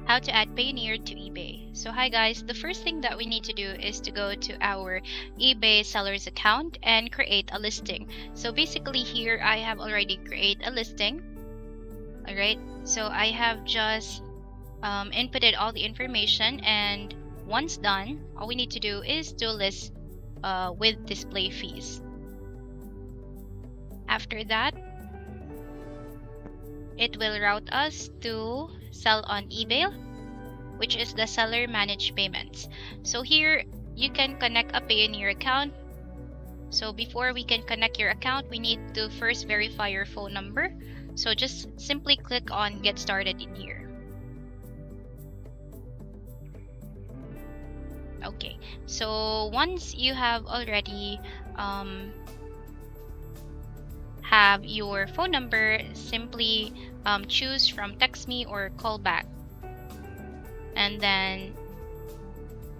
How to add Payoneer to eBay. So hi guys, the first thing that we need to do is to go to our eBay sellers account and create a listing. So basically here I have already created a listing. Alright, so I have just inputted all the information, and once done, all we need to do is to list with display fees. After that, it will route us to sell on eBay, which is the seller managed payments. So here you can connect a Payoneer account. So before we can connect your account, we need to first verify your phone number. So just simply click on get started in here. Okay, so once you have already have your phone number, simply choose from text me or call back. And then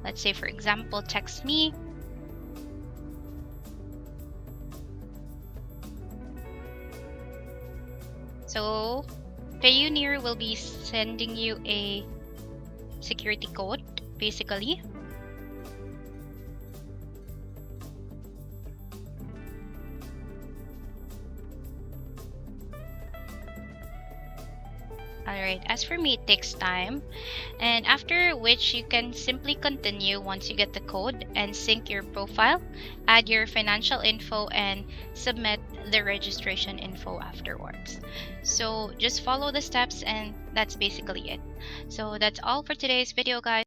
let's say, for example, text me. So Payoneer will be sending you a security code, basically. Alright, as for me, it takes time, and after which you can simply continue once you get the code and sync your profile, add your financial info, and submit the registration info afterwards. So just follow the steps, and that's basically it. So that's all for today's video, guys.